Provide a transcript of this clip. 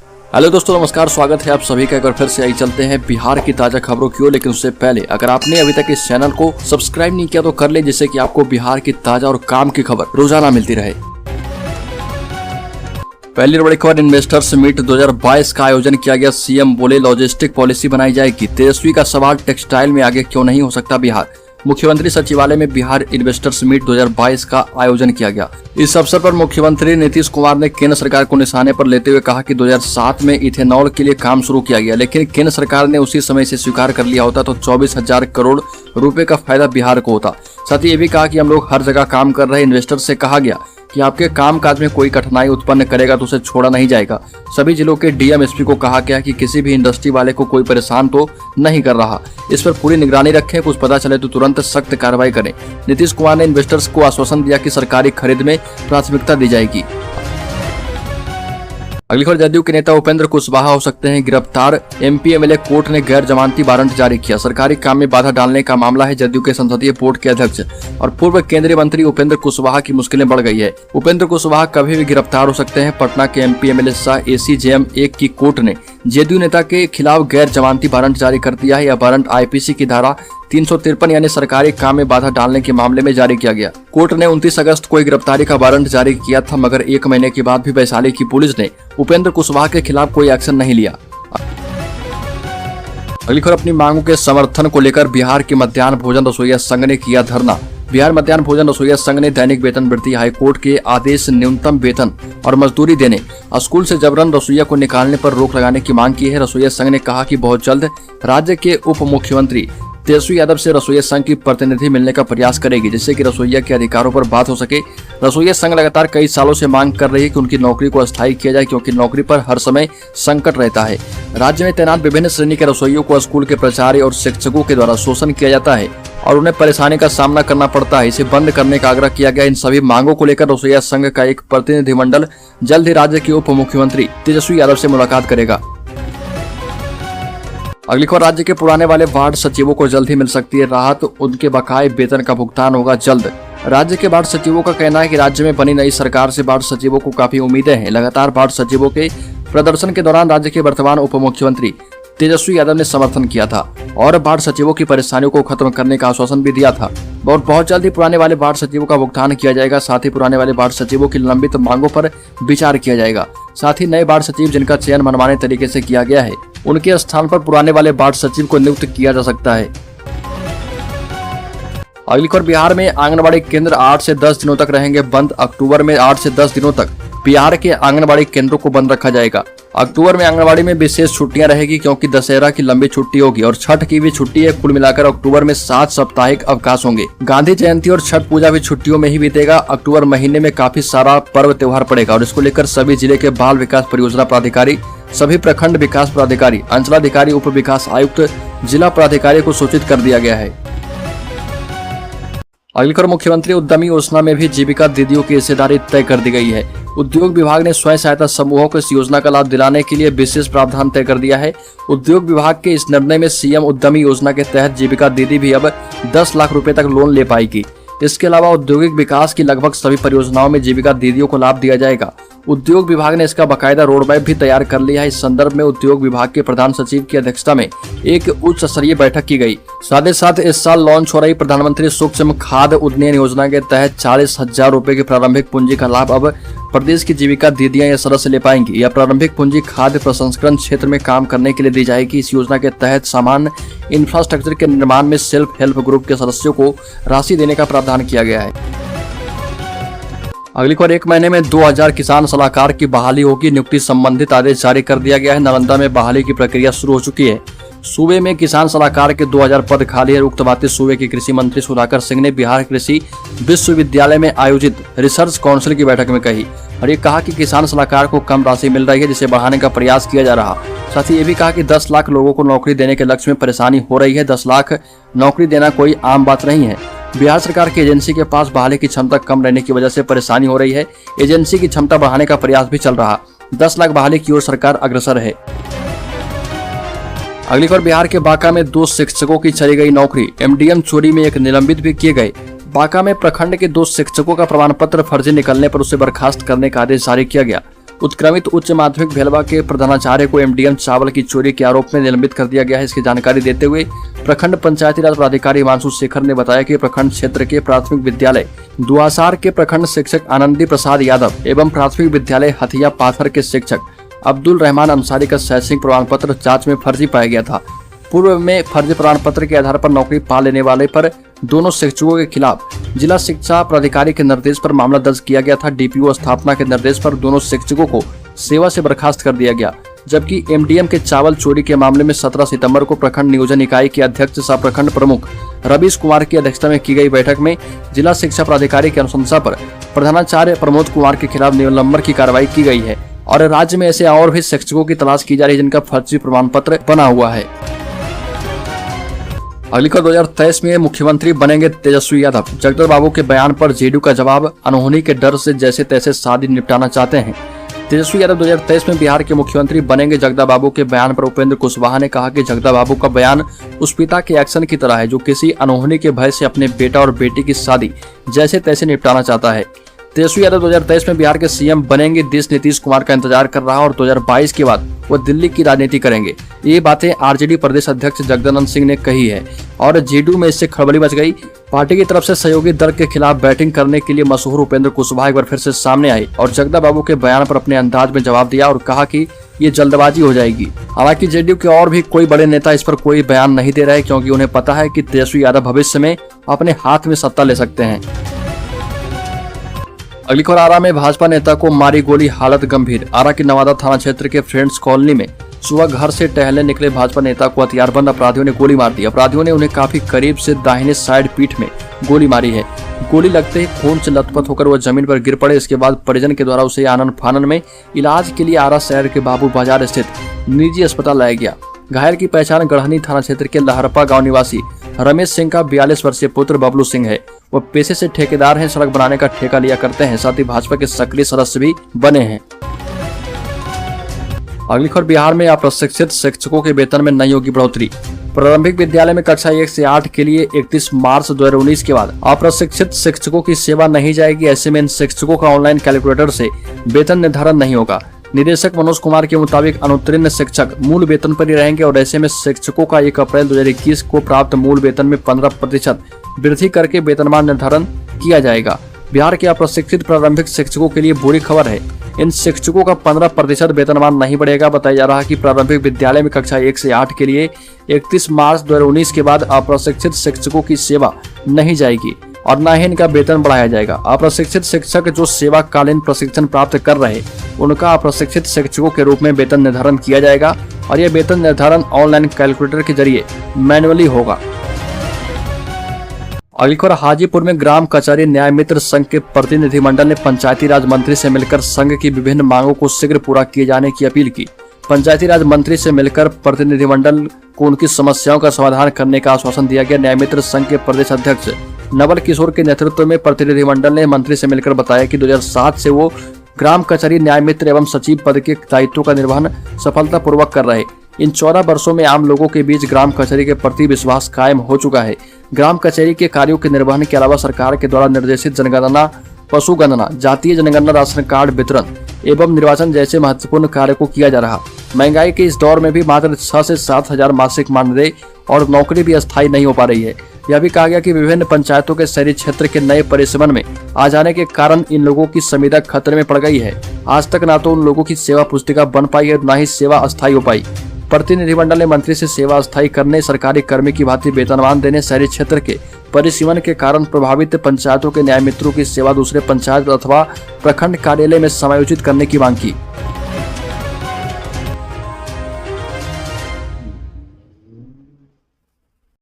Hello दोस्तों, नमस्कार। स्वागत है आप सभी का। एक बार फिर से आई चलते हैं बिहार की ताजा खबरों की ओर। लेकिन उससे पहले अगर आपने अभी तक इस चैनल को सब्सक्राइब नहीं किया तो कर ले, जिससे कि आपको बिहार की ताजा और काम की खबर रोजाना मिलती रहे। पहली बड़ी खबर, इन्वेस्टर्स मीट 2022 का आयोजन किया गया। सीएम बोले लॉजिस्टिक पॉलिसी बनाई जाएगी। तेजस्वी का सवाल, टेक्सटाइल में आगे क्यों नहीं हो सकता बिहार। मुख्यमंत्री सचिवालय में बिहार इन्वेस्टर्स मीट 2022 का आयोजन किया गया। इस अवसर पर मुख्यमंत्री नीतीश कुमार ने केंद्र सरकार को निशाने पर लेते हुए कहा कि 2007 में इथेनॉल के लिए काम शुरू किया गया, लेकिन केंद्र सरकार ने उसी समय से स्वीकार कर लिया होता तो 24,000 करोड़ रुपए का फायदा बिहार को होता। साथ ही ये भी कहा कि हम लोग हर जगह काम कर रहे। इन्वेस्टर से कहा गया कि आपके काम काज में कोई कठिनाई उत्पन्न करेगा तो उसे छोड़ा नहीं जाएगा। सभी जिलों के डीएम एसपी को कहा गया कि किसी भी इंडस्ट्री वाले को कोई परेशान तो नहीं कर रहा, इस पर पूरी निगरानी रखें। कुछ पता चले तो तुरंत सख्त कार्रवाई करें। नीतीश कुमार ने इन्वेस्टर्स को आश्वासन दिया कि सरकारी खरीद में प्राथमिकता दी जाएगी। अगली खबर, जदयू के नेता उपेंद्र कुशवाहा हो सकते हैं गिरफ्तार। एमपी एमएलए कोर्ट ने गैर जमानती वारंट जारी किया। सरकारी काम में बाधा डालने का मामला है। जदयू के संसदीय बोर्ड के अध्यक्ष और पूर्व केंद्रीय मंत्री उपेंद्र कुशवाहा की मुश्किलें बढ़ गई है। उपेंद्र कुशवाहा कभी भी गिरफ्तार हो सकते हैं। पटना के एमपी एमएलए शाह एसीजेएम 1 की कोर्ट ने जदयू नेता के खिलाफ गैर जमानती वारंट जारी कर दिया है। यह वारंट आईपीसी की धारा 353 यानी सरकारी काम में बाधा डालने के मामले में जारी किया गया। कोर्ट ने 29 अगस्त को गिरफ्तारी का वारंट जारी किया था, मगर 1 महीने के बाद भी वैशाली की पुलिस ने उपेंद्र कुशवाहा के खिलाफ कोई एक्शन नहीं लिया। अगली खबर, अपनी मांगों के समर्थन को लेकर बिहार के मध्याह्न भोजन रसोइया संघ ने किया धरना। बिहार मध्याह्न भोजन रसोइया संघ ने दैनिक वेतन वृद्धि, हाईकोर्ट के आदेश, न्यूनतम वेतन और मजदूरी देने, स्कूल से जबरन रसोइया को निकालने पर रोक लगाने की मांग की है। रसोइया संघ ने कहा कि बहुत जल्द राज्य के उप मुख्यमंत्री तेजस्वी यादव से रसोइया संघ की प्रतिनिधि मिलने का प्रयास करेगी, जिससे कि रसोइया के अधिकारों पर बात हो सके। रसोइया संघ लगातार कई सालों से मांग कर रही है कि उनकी नौकरी को अस्थायी किया जाए, क्योंकि नौकरी पर हर समय संकट रहता है। राज्य में तैनात विभिन्न श्रेणी के रसोइयों को स्कूल के प्राचार्य और शिक्षकों के द्वारा शोषण किया जाता है और उन्हें परेशानी का सामना करना पड़ता है। इसे बंद करने का आग्रह किया गया। इन सभी मांगों को लेकर रसोइया संघ का एक प्रतिनिधिमंडल जल्द ही राज्य के उप मुख्यमंत्री तेजस्वी यादव से मुलाकात करेगा। अगली खबर, राज्य के पुराने वाले वार्ड सचिवों को जल्द ही मिल सकती है राहत। उनके बकाये वेतन का भुगतान होगा जल्द। राज्य के वार्ड सचिवों का कहना है कि राज्य में बनी नई सरकार से वार्ड सचिवों को काफी उम्मीदें हैं। लगातार वार्ड सचिवों के प्रदर्शन के दौरान राज्य के वर्तमान उप मुख्यमंत्री तेजस्वी यादव ने समर्थन किया था और वार्ड सचिवों की परेशानियों को खत्म करने का आश्वासन भी दिया था। और बहुत जल्द ही पुराने वाले वार्ड सचिवों का भुगतान किया जाएगा। साथ ही पुराने वाले वार्ड सचिवों की लंबित मांगों पर विचार किया जाएगा। साथ ही नए वार्ड सचिव जिनका चयन मनमाने तरीके से किया गया है, उनके स्थान पर पुराने वाले वार्ड सचिव को नियुक्त किया जा सकता है। अगली खबर, बिहार में आंगनबाड़ी केंद्र 8 से 10 दिनों तक रहेंगे बंद। अक्टूबर में 8 से 10 दिनों तक बिहार के आंगनबाड़ी केंद्रों को बंद रखा जाएगा। अक्टूबर में आंगनबाड़ी में विशेष छुट्टियां रहेगी, क्योंकि दशहरा की लंबी छुट्टी होगी और छठ की भी छुट्टी है। कुल मिलाकर अक्टूबर में 7 साप्ताहिक अवकाश होंगे। गांधी जयंती और छठ पूजा भी छुट्टियों में ही बीतेगा। अक्टूबर महीने में काफी सारा पर्व त्योहार पड़ेगा और इसको लेकर सभी जिले के बाल विकास परियोजना प्राधिकारी, सभी प्रखंड विकास प्राधिकारी, अंचलाधिकारी, उप विकास आयुक्त, जिला प्राधिकारी को सूचित कर दिया गया है। अगली खबर, मुख्यमंत्री उद्यमी योजना में भी जीविका दीदियों की हिस्सेदारी तय कर दी गई है। उद्योग विभाग ने स्वयं सहायता समूहों को इस योजना का लाभ दिलाने के लिए विशेष प्रावधान तय कर दिया है। उद्योग विभाग के इस निर्णय में सीएम उद्यमी योजना के तहत जीविका दीदी भी अब 10 लाख रुपए तक लोन ले पाएगी। इसके अलावा औद्योगिक विकास की लगभग सभी परियोजनाओं में जीविका दीदियों को लाभ दिया जाएगा। उद्योग विभाग ने इसका बाकायदा रोड मैप भी तैयार कर लिया है। इस संदर्भ में उद्योग विभाग के प्रधान सचिव की अध्यक्षता में एक उच्च स्तरीय बैठक की गई। साथ ही साथ इस साल लॉन्च हो रही प्रधानमंत्री सूक्ष्म खाद्य उन्नयन योजना के तहत 40,000 रुपए की प्रारंभिक पूंजी का लाभ अब प्रदेश की जीविका दीदियां या सदस्य ले पाएंगी। यह प्रारंभिक पूंजी खाद्य प्रसंस्करण क्षेत्र में काम करने के लिए दी जाएगी। इस योजना के तहत सामान्य इंफ्रास्ट्रक्चर के निर्माण में सेल्फ हेल्प ग्रुप के सदस्यों को राशि देने का प्रावधान किया गया है। अगली खबर, 1 महीने में 2000 किसान सलाहकार की बहाली होगी। नियुक्ति संबंधित आदेश जारी कर दिया गया है। नालंदा में बहाली की प्रक्रिया शुरू हो चुकी है। सूबे में किसान सलाहकार के 2000 पद खाली है। उक्त बातें सूबे के कृषि मंत्री सुधाकर सिंह ने बिहार कृषि विश्वविद्यालय में आयोजित रिसर्च काउंसिल की बैठक में कही और ये कहा कि किसान सलाहकार को कम राशि मिल रही है, जिसे बढ़ाने का प्रयास किया जा रहा। साथ ही ये भी कहा कि 10 लाख लोगों को नौकरी देने के लक्ष्य में परेशानी हो रही है। 10 लाख नौकरी देना कोई आम बात नहीं है। बिहार सरकार की एजेंसी के पास बहाली की क्षमता कम रहने की वजह से परेशानी हो रही है। एजेंसी की क्षमता बढ़ाने का प्रयास भी चल रहा। 10 लाख बहाली की ओर सरकार अग्रसर है। अगली खबर, बिहार के बांका में 2 शिक्षकों की चली गई नौकरी। एमडीएम चोरी में एक निलंबित भी किए गए। बांका में प्रखंड के 2 शिक्षकों का प्रमाण पत्र फर्जी निकलने पर उसे बर्खास्त करने का आदेश जारी किया गया। उत्क्रमित उच्च माध्यमिक भेलवा के प्रधानाचार्य को एमडीएम चावल की चोरी के आरोप में निलंबित कर दिया गया है। इसकी जानकारी देते हुए प्रखंड पंचायती राज पदाधिकारी हिमांशु शेखर ने बताया कि प्रखंड क्षेत्र के प्राथमिक विद्यालय दुआसार के प्रखंड शिक्षक आनंदी प्रसाद यादव एवं प्राथमिक विद्यालय हथिया पाथर के शिक्षक अब्दुल रहमान अंसारी का शैक्षणिक प्रमाण पत्र जाँच में फर्जी पाया गया था। पूर्व में फर्जी प्रमाण पत्र के आधार पर नौकरी पा लेने वाले पर दोनों शिक्षकों के खिलाफ जिला शिक्षा प्राधिकारी के निर्देश पर मामला दर्ज किया गया था। डीपीओ स्थापना के निर्देश पर दोनों शिक्षकों को सेवा से बर्खास्त कर दिया गया, जबकि एमडीएम के चावल चोरी के मामले में 17 सितंबर को प्रखंड नियोजन इकाई के अध्यक्ष सह प्रखंड प्रमुख रवीश कुमार की अध्यक्षता में की गई बैठक में जिला शिक्षा प्राधिकारी की अनुशंसा पर प्रधानाचार्य प्रमोद कुमार के खिलाफ निलंबन की कार्रवाई की गई है और राज्य में ऐसे और भी शिक्षकों की तलाश की जा रही है जिनका फर्जी प्रमाण पत्र बना हुआ है। अगली खबर 2023 में मुख्यमंत्री बनेंगे तेजस्वी यादव। जगदल बाबू के बयान पर जेडीयू का जवाब, अनहोनी के डर से जैसे तैसे शादी निपटाना चाहते हैं। तेजस्वी यादव 2023 में बिहार के मुख्यमंत्री बनेंगे। जगदल बाबू के बयान पर उपेंद्र कुशवाहा ने कहा कि जगदल बाबू का बयान उस पिता के एक्शन की तरह है जो किसी अनहोनी के भय से अपने बेटा और बेटी की शादी जैसे तैसे निपटाना चाहता है। तेजस्वी यादव 2023 में बिहार के सीएम बनेंगे। देश नीतीश कुमार का इंतजार कर रहा है और 2022 के बाद वो दिल्ली की राजनीति करेंगे। ये बातें आरजेडी प्रदेश अध्यक्ष जगदानंद सिंह ने कही है और जेडीयू में इससे खलबली मच गई। पार्टी की तरफ से सहयोगी दल के खिलाफ बैटिंग करने के लिए मशहूर उपेंद्र कुशवाहा एक बार फिर से सामने आए और जगदल बाबू के बयान पर अपने अंदाज में जवाब दिया और कहा कि ये जल्दबाजी हो जाएगी। हालांकि जेडीयू के और भी कोई बड़े नेता इस पर कोई बयान नहीं दे रहे क्योंकि उन्हें पता है कि तेजस्वी यादव भविष्य में अपने हाथ में सत्ता ले सकते हैं। अगली खबर, आरा में भाजपा नेता को मारी गोली, हालत गंभीर। आरा की नवादा थाना क्षेत्र के फ्रेंड्स कॉलोनी में सुबह घर से टहलने निकले भाजपा नेता को हथियारबंद अपराधियों ने गोली मार दी। अपराधियों ने उन्हें काफी करीब से दाहिने साइड पीठ में गोली मारी है। गोली लगते ही खून से लथपथ होकर वह जमीन पर गिर पड़े। इसके बाद परिजन के द्वारा उसे आनन फानन में इलाज के लिए आरा शहर के बाबू बाजार स्थित निजी अस्पताल लाया गया। घायल की पहचान गढ़हनी थाना क्षेत्र के लहरपा गांव निवासी रमेश सिंह का 42 वर्षीय पुत्र बबलू सिंह है। वह पेशे से ठेकेदार हैं, सड़क बनाने का ठेका लिया करते हैं, साथ ही भाजपा के सक्रिय सदस्य भी बने हैं। अगली खबर, बिहार में अप्रशिक्षित शिक्षकों के वेतन में नहीं होगी बढ़ोतरी। प्रारंभिक विद्यालय में कक्षा 1 से 8 के लिए 31 मार्च 2019 के बाद अप्रशिक्षित शिक्षकों की सेवा नहीं जाएगी। ऐसे में इन शिक्षकों का ऑनलाइन कैलकुलेटर से वेतन निर्धारण नहीं होगा। निदेशक मनोज कुमार के मुताबिक अनुत्तीर्ण शिक्षक मूल वेतन पर ही रहेंगे और ऐसे में शिक्षकों का 1 अप्रैल 2021 को प्राप्त मूल वेतन में 15% वृद्धि करके वेतनमान निर्धारण किया जाएगा। बिहार के अप्रशिक्षित प्रारंभिक शिक्षकों के लिए बुरी खबर है। इन शिक्षकों का 15% वेतनमान नहीं बढ़ेगा। बताया जा रहा है कि प्रारंभिक विद्यालय में कक्षा 1 से 8 के लिए 31 मार्च 2019 के बाद अप्रशिक्षित शिक्षकों की सेवा नहीं जाएगी और न ही इनका वेतन बढ़ाया जाएगा। अप्रशिक्षित शिक्षक जो सेवाकालीन प्रशिक्षण प्राप्त कर रहे उनका अप्रशिक्षित शिक्षकों के रूप में वेतन निर्धारण किया जाएगा और यह वेतन निर्धारण ऑनलाइन कैलकुलेटर के जरिए मैनुअली होगा। अगली खबर, हाजीपुर में ग्राम कचहरी न्याय मित्र संघ के प्रतिनिधिमंडल ने पंचायती राज मंत्री से मिलकर संघ की विभिन्न मांगों को शीघ्र पूरा किए जाने की अपील की। पंचायती राज मंत्री से मिलकर प्रतिनिधिमंडल को उनकी समस्याओं का समाधान करने का आश्वासन दिया गया। न्याय मित्र संघ के प्रदेश अध्यक्ष नवल किशोर के नेतृत्व में प्रतिनिधिमंडल ने मंत्री से मिलकर बताया कि 2007 से वो ग्राम कचहरी न्याय मित्र एवं सचिव पद के दायित्वों का निर्वहन सफलतापूर्वक कर रहे। इन 14 वर्षों में आम लोगों के बीच ग्राम कचहरी के प्रति विश्वास कायम हो चुका है। ग्राम कचहरी के कार्यों के निर्वहन के अलावा सरकार के द्वारा निर्देशित जनगणना, पशु गणना, जातीय जनगणना, राशन कार्ड वितरण एवं निर्वाचन जैसे महत्वपूर्ण कार्य को किया जा रहा। महंगाई के इस दौर में भी मात्र 6 से 7 हजार मासिक मानदेय और नौकरी भी अस्थायी नहीं हो पा रही है। यह भी कहा गया कि विभिन्न पंचायतों के शहरी क्षेत्र के नए परिसीमन में आ जाने के कारण इन लोगों की संविदा खतरे में पड़ गई है। आज तक न तो उन लोगों की सेवा पुस्तिका बन पाई है, न ही सेवा अस्थायी हो पाई। प्रतिनिधिमंडल ने मंत्री से सेवा अस्थायी करने, सरकारी कर्मी की भांति वेतनमान देने, शहरी क्षेत्र के परिसीमन के कारण प्रभावित पंचायतों के न्याय मित्रों की सेवा दूसरे पंचायत अथवा प्रखंड कार्यालय में समायोजित करने की मांग की।